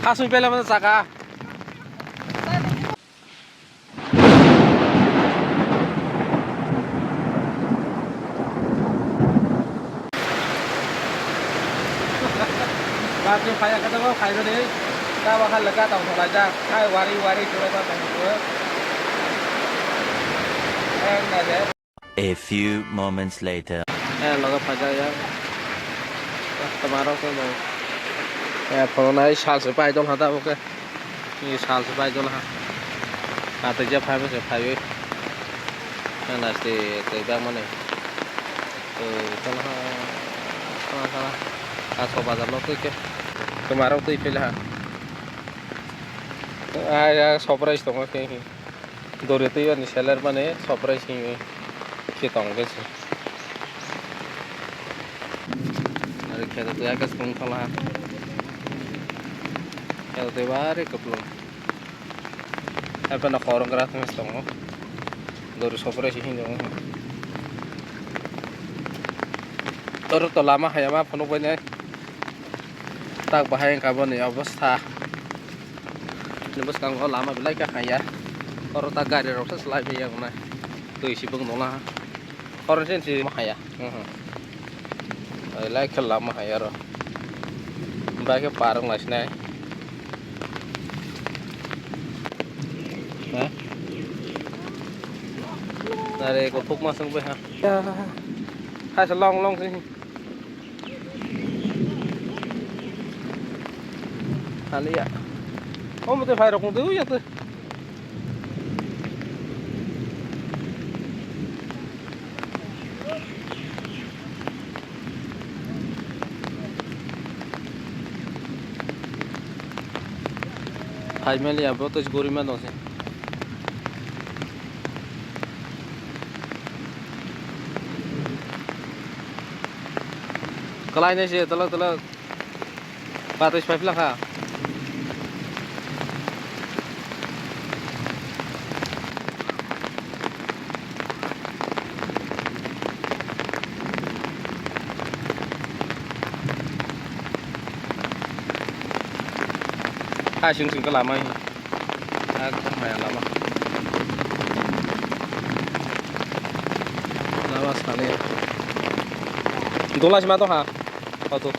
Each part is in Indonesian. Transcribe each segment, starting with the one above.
Hasun pela mana saka. Bakit kaya ka daw kaya deh. Ka bakal lega tong aja. Hai wari-wari coba tong dua. Ada. A few moments later. Laga faja ya. Tomorrow ko mau. Phone này sal se pai dol hata oke. Ni sal se pai dol ha. Ate ja phai se phai. Na ste te ba mane. Tol ha. Salah. Kaso bazar lo ke. Tomorrow tu ipel ha. Ya surprise dong ke. Dore tu ya ni seller mane surprise ni. Kitong ke sih. Ada kita tu ya ke spun kalah. Kita tu baru keplung. Apa nak orang keras ni setengah. Dore surprise ini dong. Terus tu lama ya mah penuh banyak. Tak bahaya kabon ni अवस्था. Nebus kang lama bilai ka kaya. Kalau tak gade rasa selai biya mana. Tu isi bung nola. Orang sen si mahaya. Bilai ka lama haya ro. Bagai parang las nai. Hah? Nare ko thuk masang be ha. Ya. Hai long sini. Hali ya. Oh, mesti phải rộng dữ vậy thôi. Hai meli ya, betul gurih mana sih? Kalau ini sih, telah batas pipe lah ha. Hai sing ke lama ini. Aku main lama. Lama sekali. Dolas mah tu ha. Auto.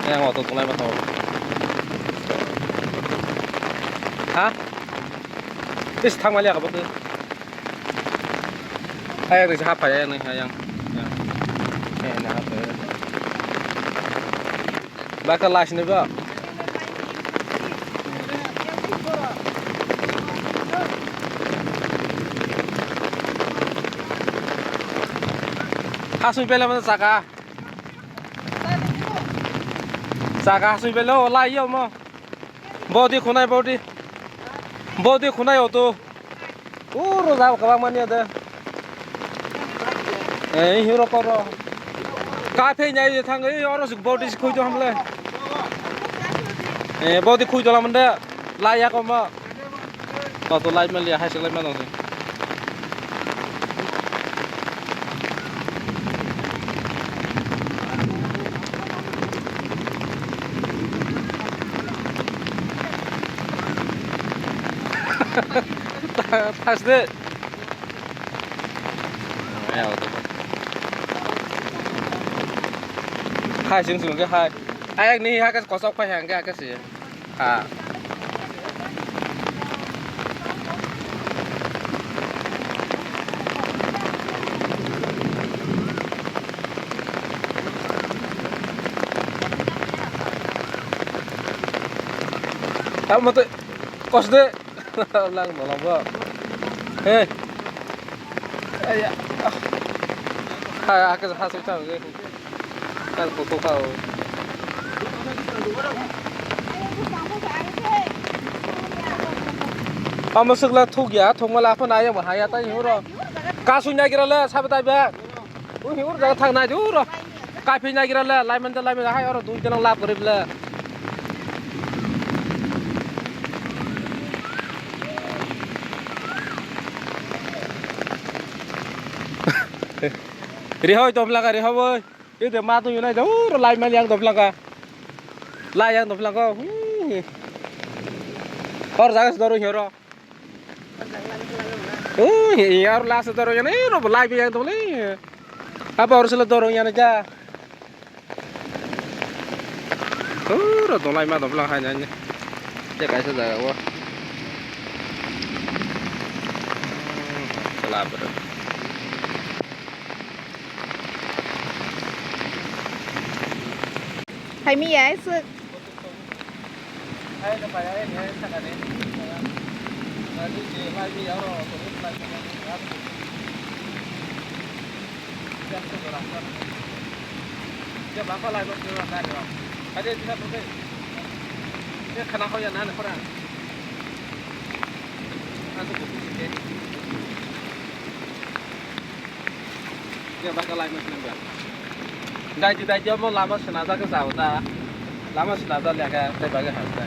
Yang auto tu lama tu. Hah? Is thang malia ka betul. Hai ada siapa ya ni yang bakal las ni ba? Hasun pela mana saka? Saka hasun pela lai yo mo. Body khunai auto. Roza ka mani ada. Hero koro. Kafe nyai thang ấy orang body khui cho hamle. Body khui cho lamande. Lai ya koma. Tu lai meli hai sekali mana sih? Tas deh. Ya tu. Hai sing ke hai. Ai ni hai ka kosok pa hang ka sih. Ha. Kamu tu kos deh. Lang malam ba. Hei. Ayah. Hai aku hasil tahu ke. Kan foto kau. Kamu segala thuk ya, thuk malah apa naya bahaya tak huru. Kasunya kira le, sahabat ayah. Huru dah thang naya huru. Kafinya kira le, lai mana hai orang tu jangan lap kerib le. Rihoi to belaka rihoi. Itu ma tu yunai jauh lai mal yang to belaka. Lai yang to belaka. Or jaga sedoro hero. Yar la sedoro yang ini ro lai yang to le. Apa harus sedoro yang aja. Ro to lai ma to belaka hanya. Dia kaisa jaga wa. Salah ber. Thầy mi ấy sự Ai nó phải ai nghe chắc là đấy. Đi chỉ mai đi áo rồi, tôi biết lại cái này. Chắc tôi làm sao? Chắc bác có lại một điều làm được không? Cái đấy chắc tôi đây. Cái khả năng họ nhận ăn không ạ? Ăn tôi cũng chỉ thế. Chắc bác có lại một điều Dai cho mau lama senaza ke sauta. Lama senaza lihat ke bagai harta.